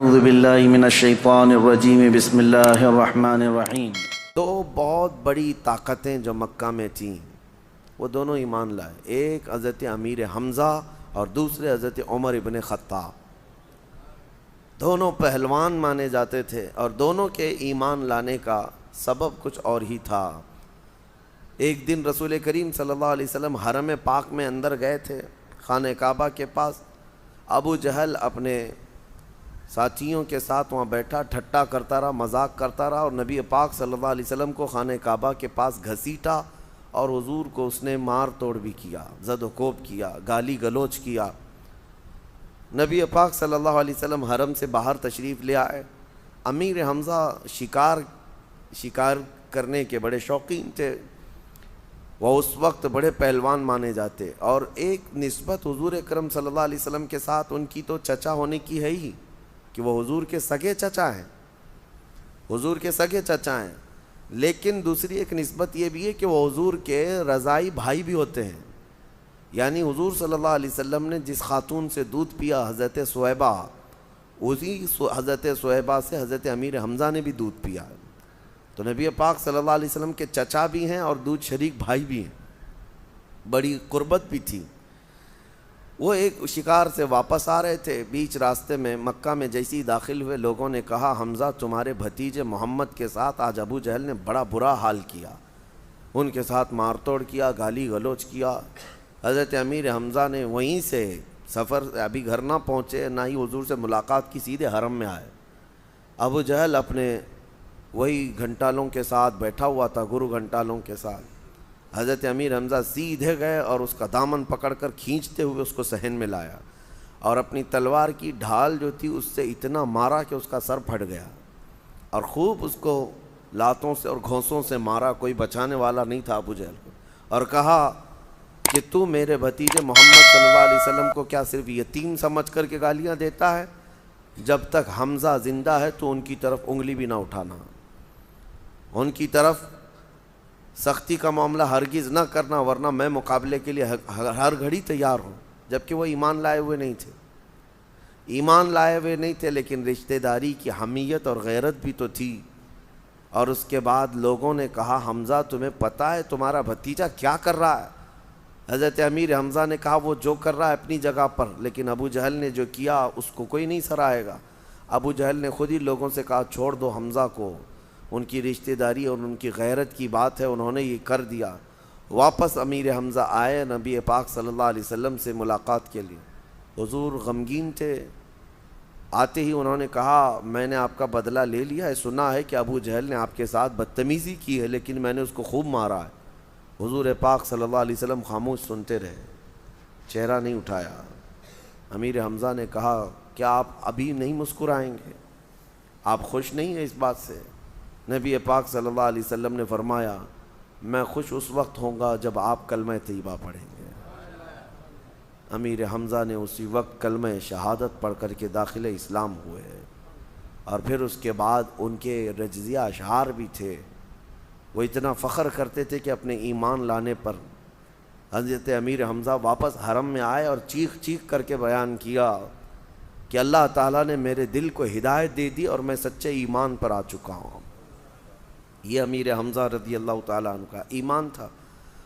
اعوذ باللہ من الشیطان الرجیم بسم اللہ الرحمن الرحیم۔ دو بہت بڑی طاقتیں جو مکہ میں تھیں وہ دونوں ایمان لائے، ایک حضرت امیر حمزہ اور دوسرے حضرت عمر ابن خطاب۔ دونوں پہلوان مانے جاتے تھے اور دونوں کے ایمان لانے کا سبب کچھ اور ہی تھا۔ ایک دن رسول کریم صلی اللہ علیہ وسلم حرم پاک میں اندر گئے تھے، خانہ کعبہ کے پاس۔ ابو جہل اپنے ساتھیوں کے ساتھ وہاں بیٹھا ٹھٹا کرتا رہا، مذاق کرتا رہا، اور نبی پاک صلی اللہ علیہ وسلم کو خانہ کعبہ کے پاس گھسیٹا اور حضور کو اس نے مار توڑ بھی کیا، زد و کوب کیا، گالی گلوچ کیا۔ نبی پاک صلی اللہ علیہ وسلم حرم سے باہر تشریف لے آئے۔ امیر حمزہ شکار کرنے کے بڑے شوقین تھے، وہ اس وقت بڑے پہلوان مانے جاتے، اور ایک نسبت حضور اکرم صلی اللہ علیہ وسلم کے ساتھ ان کی تو چچا ہونے کی ہے ہی کہ وہ حضور کے سگے چچا ہیں، حضور کے سگے چچا ہیں، لیکن دوسری ایک نسبت یہ بھی ہے کہ وہ حضور کے رضائی بھائی بھی ہوتے ہیں۔ یعنی حضور صلی اللہ علیہ وسلم نے جس خاتون سے دودھ پیا حضرت صہیبہ، اسی حضرت صہیبہ سے حضرت امیر حمزہ نے بھی دودھ پیا، تو نبی پاک صلی اللہ علیہ وسلم کے چچا بھی ہیں اور دودھ شریک بھائی بھی ہیں، بڑی قربت بھی تھی۔ وہ ایک شکار سے واپس آ رہے تھے، بیچ راستے میں مکہ میں جیسی داخل ہوئے، لوگوں نے کہا حمزہ تمہارے بھتیجے محمد کے ساتھ آج ابو جہل نے بڑا برا حال کیا، ان کے ساتھ مار توڑ کیا، گالی گلوچ کیا۔ حضرت امیر حمزہ نے وہیں سے سفر ابھی گھر نہ پہنچے، نہ ہی حضور سے ملاقات کی، سیدھے حرم میں آئے۔ ابو جہل اپنے وہی گھنٹالوں کے ساتھ بیٹھا ہوا تھا، گرو گھنٹالوں کے ساتھ۔ حضرت امیر حمزہ سیدھے گئے اور اس کا دامن پکڑ کر کھینچتے ہوئے اس کو صحن میں لایا، اور اپنی تلوار کی ڈھال جو تھی اس سے اتنا مارا کہ اس کا سر پھٹ گیا، اور خوب اس کو لاتوں سے اور گھونسوں سے مارا، کوئی بچانے والا نہیں تھا ابو جہل کو، اور کہا کہ تو میرے بھتیجے محمد صلی اللہ علیہ وسلم کو کیا صرف یتیم سمجھ کر کے گالیاں دیتا ہے؟ جب تک حمزہ زندہ ہے تو ان کی طرف انگلی بھی نہ اٹھانا، ان کی طرف سختی کا معاملہ ہرگز نہ کرنا، ورنہ میں مقابلے کے لیے ہر گھڑی تیار ہوں۔ جبکہ وہ ایمان لائے ہوئے نہیں تھے، ایمان لائے ہوئے نہیں تھے، لیکن رشتہ داری کی حمیت اور غیرت بھی تو تھی۔ اور اس کے بعد لوگوں نے کہا حمزہ تمہیں پتہ ہے تمہارا بھتیجا کیا کر رہا ہے؟ حضرت امیر حمزہ نے کہا وہ جو کر رہا ہے اپنی جگہ پر، لیکن ابو جہل نے جو کیا اس کو کوئی نہیں سراہے گا۔ ابو جہل نے خود ہی لوگوں سے کہا چھوڑ دو حمزہ کو، ان کی رشتہ داری اور ان کی غیرت کی بات ہے، انہوں نے یہ کر دیا۔ واپس امیر حمزہ آئے نبی پاک صلی اللہ علیہ وسلم سے ملاقات کے لیے، حضور غمگین تھے۔ آتے ہی انہوں نے کہا میں نے آپ کا بدلہ لے لیا ہے، سنا ہے کہ ابو جہل نے آپ کے ساتھ بدتمیزی کی ہے، لیکن میں نے اس کو خوب مارا ہے۔ حضور پاک صلی اللہ علیہ وسلم خاموش سنتے رہے، چہرہ نہیں اٹھایا۔ امیر حمزہ نے کہا کیا آپ ابھی نہیں مسکرائیں گے؟ آپ خوش نہیں ہیں اس بات سے؟ نبی پاک صلی اللہ علیہ وسلم نے فرمایا میں خوش اس وقت ہوں گا جب آپ کلمہ طیبہ پڑھیں گے۔ امیر حمزہ نے اسی وقت کلمہ شہادت پڑھ کر کے داخل اسلام ہوئے، اور پھر اس کے بعد ان کے رجزیہ اشعار بھی تھے۔ وہ اتنا فخر کرتے تھے کہ اپنے ایمان لانے پر حضرت امیر حمزہ واپس حرم میں آئے اور چیخ چیخ کر کے بیان کیا کہ اللہ تعالیٰ نے میرے دل کو ہدایت دے دی اور میں سچے ایمان پر آ چکا ہوں۔ یہ امیر حمزہ رضی اللہ تعالیٰ عنہ کا ایمان تھا،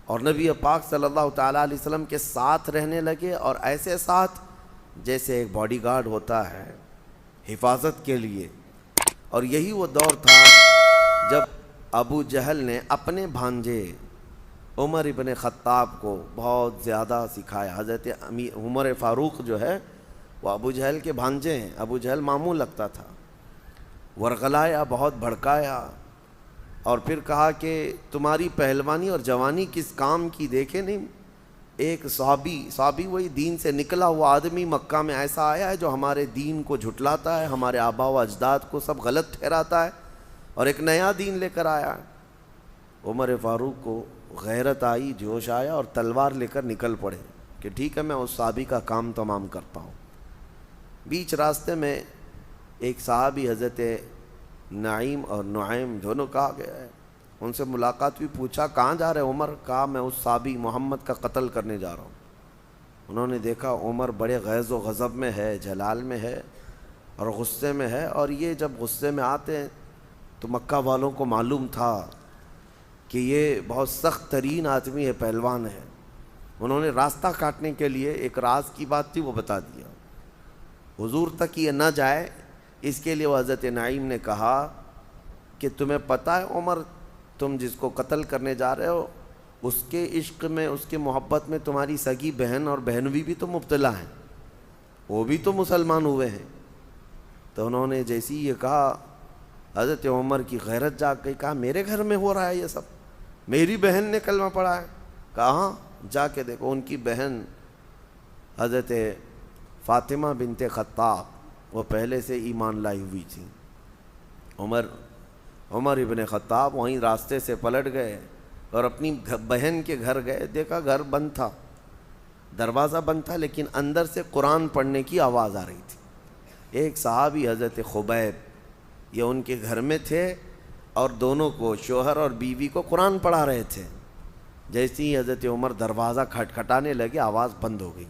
اور نبی پاک صلی اللہ تعالیٰ علیہ وسلم کے ساتھ رہنے لگے، اور ایسے ساتھ جیسے ایک باڈی گارڈ ہوتا ہے حفاظت کے لیے۔ اور یہی وہ دور تھا جب ابو جہل نے اپنے بھانجے عمر ابن خطاب کو بہت زیادہ سکھایا۔ حضرت عمر فاروق جو ہے وہ ابو جہل کے بھانجے ہیں، ابو جہل ماموں لگتا تھا، ورغلایا، بہت بھڑکایا، اور پھر کہا کہ تمہاری پہلوانی اور جوانی کس کام کی دیکھے نہیں؟ ایک صحابی وہی دین سے نکلا ہوا آدمی مکہ میں ایسا آیا ہے جو ہمارے دین کو جھٹلاتا ہے، ہمارے آبا و اجداد کو سب غلط ٹھہراتا ہے، اور ایک نیا دین لے کر آیا ہے۔ عمر فاروق کو غیرت آئی، جوش آیا، اور تلوار لے کر نکل پڑے کہ ٹھیک ہے میں اس صحابی کا کام تمام کرتا ہوں۔ بیچ راستے میں ایک صحابی حضرت نعیم اور نعیم دونوں کہا گیا ہے، ان سے ملاقات بھی، پوچھا کہاں جا رہے عمر؟ کہا میں اس صحابی محمد کا قتل کرنے جا رہا ہوں۔ انہوں نے دیکھا عمر بڑے غیظ و غضب میں ہے، جلال میں ہے، اور غصے میں ہے، اور یہ جب غصے میں آتے ہیں تو مکہ والوں کو معلوم تھا کہ یہ بہت سخت ترین آدمی ہے، پہلوان ہے۔ انہوں نے راستہ کاٹنے کے لیے ایک راز کی بات تھی وہ بتا دیا، حضور تک یہ نہ جائے اس کے لیے وہ حضرت نعیم نے کہا کہ تمہیں پتہ ہے عمر، تم جس کو قتل کرنے جا رہے ہو اس کے عشق میں، اس کے محبت میں تمہاری سگی بہن اور بہنوئی بھی تو مبتلا ہیں، وہ بھی تو مسلمان ہوئے ہیں۔ تو انہوں نے جیسی یہ کہا حضرت عمر کی غیرت جاگ گئی، کہا میرے گھر میں ہو رہا ہے یہ سب، میری بہن نے کلمہ پڑھا ہے؟ کہاں جا کے دیکھو۔ ان کی بہن حضرت فاطمہ بنت خطاب وہ پہلے سے ایمان لائی ہوئی تھی۔ عمر ابن خطاب وہیں راستے سے پلٹ گئے اور اپنی بہن کے گھر گئے، دیکھا گھر بند تھا، دروازہ بند تھا، لیکن اندر سے قرآن پڑھنے کی آواز آ رہی تھی۔ ایک صحابی حضرت خبیب یہ ان کے گھر میں تھے اور دونوں کو، شوہر اور بیوی کو، قرآن پڑھا رہے تھے۔ جیسے ہی حضرت عمر دروازہ کھٹکھٹانے لگے آواز بند ہو گئی،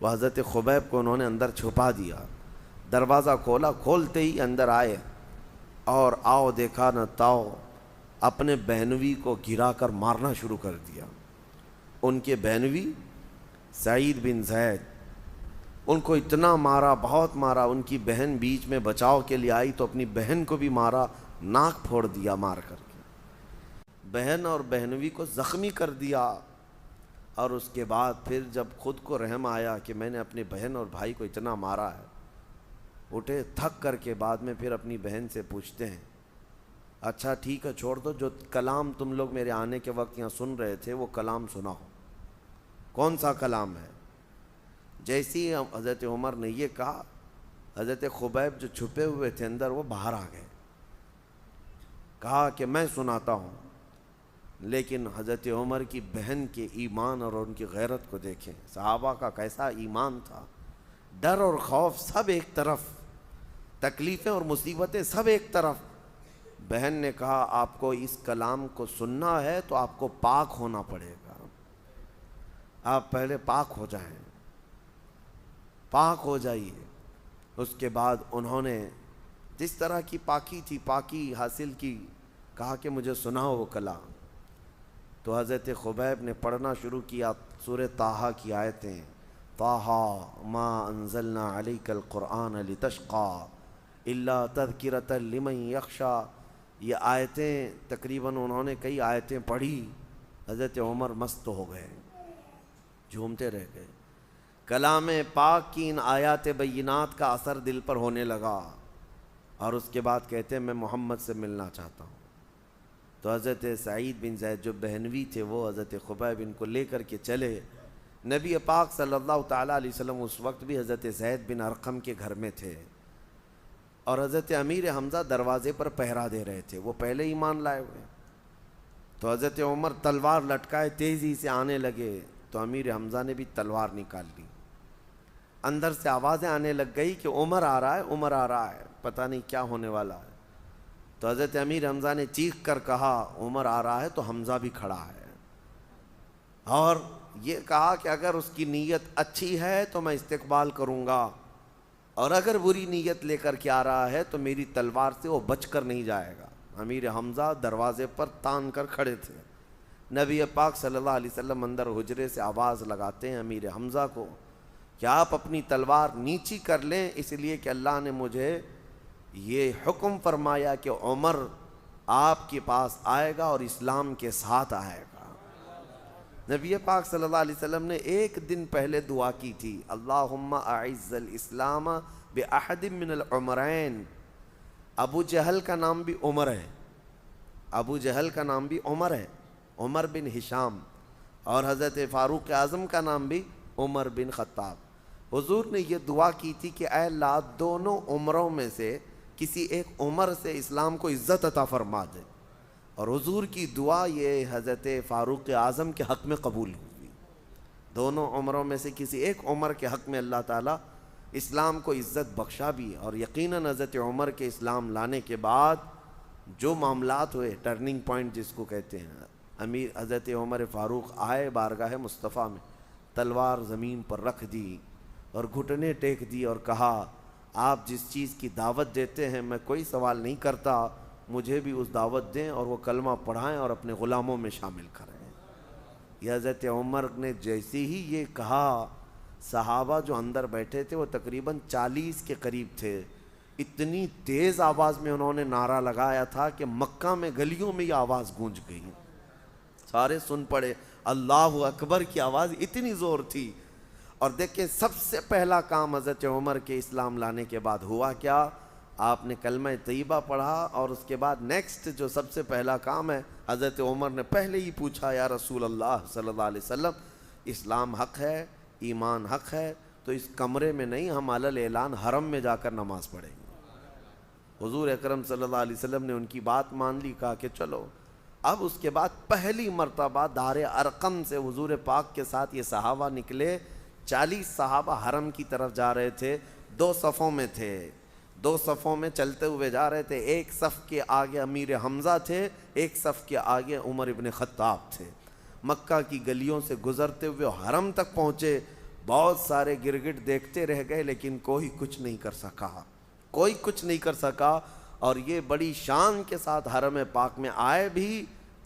وہ حضرت خبیب کو انہوں نے اندر چھپا دیا، دروازہ کھولا، کھولتے ہی اندر آئے اور آؤ دیکھا نہ تاؤ اپنے بہنوئی کو گرا کر مارنا شروع کر دیا۔ ان کے بہنوئی سعید بن زید ان کو اتنا مارا، بہت مارا، ان کی بہن بیچ میں بچاؤ کے لیے آئی تو اپنی بہن کو بھی مارا، ناک پھوڑ دیا مار کر کے، بہن اور بہنوئی کو زخمی کر دیا۔ اور اس کے بعد پھر جب خود کو رحم آیا کہ میں نے اپنے بہن اور بھائی کو اتنا مارا ہے، اٹھے تھک کر کے، بعد میں پھر اپنی بہن سے پوچھتے ہیں اچھا ٹھیک ہے چھوڑ دو، جو کلام تم لوگ میرے آنے کے وقت یہاں سن رہے تھے وہ کلام سناؤ، کون سا کلام ہے؟ جیسی حضرت عمر نے یہ کہا، حضرت خبیب جو چھپے ہوئے تھے اندر وہ باہر آ گئے، کہا کہ میں سناتا ہوں۔ لیکن حضرت عمر کی بہن کے ایمان اور ان کی غیرت کو دیکھیں، صحابہ کا کیسا ایمان تھا، ڈر اور خوف سب ایک طرف، تکلیفیں اور مصیبتیں سب ایک طرف۔ بہن نے کہا آپ کو اس کلام کو سننا ہے تو آپ کو پاک ہونا پڑے گا، آپ پہلے پاک ہو جائیں، پاک ہو جائیے۔ اس کے بعد انہوں نے جس طرح کی پاکی تھی پاکی حاصل کی، کہا کہ مجھے سناؤ وہ کلام۔ تو حضرت خبیب نے پڑھنا شروع کیا سورہ طٰہٰ کی آیتیں، طٰہٰ ما انزلنا علیک القرآن لتشقیٰ الا تذکرۃ لمن یخشیٰ۔ یہ آیتیں تقریباً انہوں نے کئی آیتیں پڑھی، حضرت عمر مست ہو گئے، جھومتے رہ گئے۔ کلام پاک کی ان آیات بینات کا اثر دل پر ہونے لگا، اور اس کے بعد کہتے ہیں میں محمد سے ملنا چاہتا ہوں۔ تو حضرت سعید بن زید جو بہنوئی تھے وہ حضرت خبیب ان کو لے کر کے چلے۔ نبی پاک صلی اللہ تعالیٰ علیہ وسلم اس وقت بھی حضرت زید بن ارقم کے گھر میں تھے، اور حضرت امیر حمزہ دروازے پر پہرا دے رہے تھے، وہ پہلے ایمان لائے ہوئے۔ تو حضرت عمر تلوار لٹکائے تیزی سے آنے لگے، تو امیر حمزہ نے بھی تلوار نکال لی۔ اندر سے آوازیں آنے لگ گئی کہ عمر آ رہا ہے، عمر آ رہا ہے، پتہ نہیں کیا ہونے والا ہے۔ تو حضرت امیر حمزہ نے چیخ کر کہا عمر آ رہا ہے، تو حمزہ بھی کھڑا ہے، اور یہ کہا کہ اگر اس کی نیت اچھی ہے تو میں استقبال کروں گا، اور اگر بری نیت لے کر کے آ رہا ہے تو میری تلوار سے وہ بچ کر نہیں جائے گا۔ امیر حمزہ دروازے پر تان کر کھڑے تھے۔ نبی پاک صلی اللہ علیہ وسلم اندر حجرے سے آواز لگاتے ہیں امیر حمزہ کو کہ آپ اپنی تلوار نیچی کر لیں، اس لیے کہ اللہ نے مجھے یہ حکم فرمایا کہ عمر آپ کے پاس آئے گا اور اسلام کے ساتھ آئے گا۔ نبی پاک صلی اللہ علیہ وسلم نے ایک دن پہلے دعا کی تھی، اللہم اعز الاسلام باحد من العمرین۔ ابو جہل کا نام بھی عمر ہے، ابو جہل کا نام بھی عمر ہے، عمر بن ہشام، اور حضرت فاروق اعظم کا نام بھی عمر بن خطاب۔ حضور نے یہ دعا کی تھی کہ اے اللہ دونوں عمروں میں سے کسی ایک عمر سے اسلام کو عزت عطا فرما دے، اور حضور کی دعا یہ حضرت فاروق اعظم کے حق میں قبول ہوئی۔ دونوں عمروں میں سے کسی ایک عمر کے حق میں اللہ تعالیٰ اسلام کو عزت بخشا بھی، اور یقیناً حضرت عمر کے اسلام لانے کے بعد جو معاملات ہوئے، ٹرننگ پوائنٹ جس کو کہتے ہیں، امیر حضرت عمر فاروق آئے بارگاہ مصطفیٰ میں، تلوار زمین پر رکھ دی اور گھٹنے ٹیک دی اور کہا آپ جس چیز کی دعوت دیتے ہیں میں کوئی سوال نہیں کرتا، مجھے بھی اس دعوت دیں اور وہ کلمہ پڑھائیں اور اپنے غلاموں میں شامل کریں۔ یہ حضرت عمر نے جیسے ہی یہ کہا، صحابہ جو اندر بیٹھے تھے وہ تقریباً 40 کے قریب تھے، اتنی تیز آواز میں انہوں نے نعرہ لگایا تھا کہ مکہ میں گلیوں میں یہ آواز گونج گئی، سارے سن پڑے، اللہ اکبر کی آواز اتنی زور تھی۔ اور دیکھیں سب سے پہلا کام حضرت عمر کے اسلام لانے کے بعد ہوا کیا؟ آپ نے کلمہ طیبہ پڑھا اور اس کے بعد نیکسٹ جو سب سے پہلا کام ہے، حضرت عمر نے پہلے ہی پوچھا، یا رسول اللہ صلی اللہ علیہ وسلم، اسلام حق ہے، ایمان حق ہے، تو اس کمرے میں نہیں، ہم علل اعلان حرم میں جا کر نماز پڑھیں گے۔ حضور اکرم صلی اللہ علیہ وسلم نے ان کی بات مان لی، کہا کہ چلو۔ اب اس کے بعد پہلی مرتبہ دار ارقم سے حضور پاک کے ساتھ یہ صحابہ نکلے، 40 صحابہ حرم کی طرف جا رہے تھے، 2 صفوں میں تھے، 2 صفوں میں چلتے ہوئے جا رہے تھے، ایک صف کے آگے امیر حمزہ تھے، ایک صف کے آگے عمر ابن خطاب تھے۔ مکہ کی گلیوں سے گزرتے ہوئے حرم تک پہنچے، بہت سارے گرگٹ دیکھتے رہ گئے لیکن کوئی کچھ نہیں کر سکا، کوئی کچھ نہیں کر سکا۔ اور یہ بڑی شان کے ساتھ حرم پاک میں آئے بھی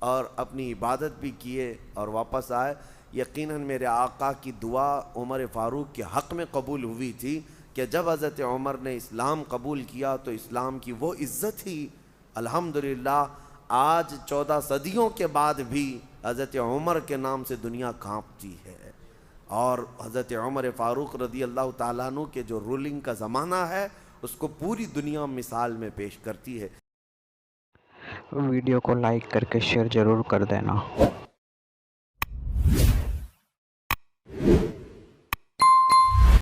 اور اپنی عبادت بھی کیے اور واپس آئے۔ یقیناً میرے آقا کی دعا عمر فاروق کے حق میں قبول ہوئی تھی کہ جب حضرت عمر نے اسلام قبول کیا تو اسلام کی وہ عزت ہی الحمدللہ آج 14 صدیوں کے بعد بھی حضرت عمر کے نام سے دنیا کانپتی ہے۔ اور حضرت عمر فاروق رضی اللہ تعالیٰ عنہ کے جو رولنگ کا زمانہ ہے اس کو پوری دنیا مثال میں پیش کرتی ہے۔ ویڈیو کو لائک کر کے شیئر ضرور کر دینا۔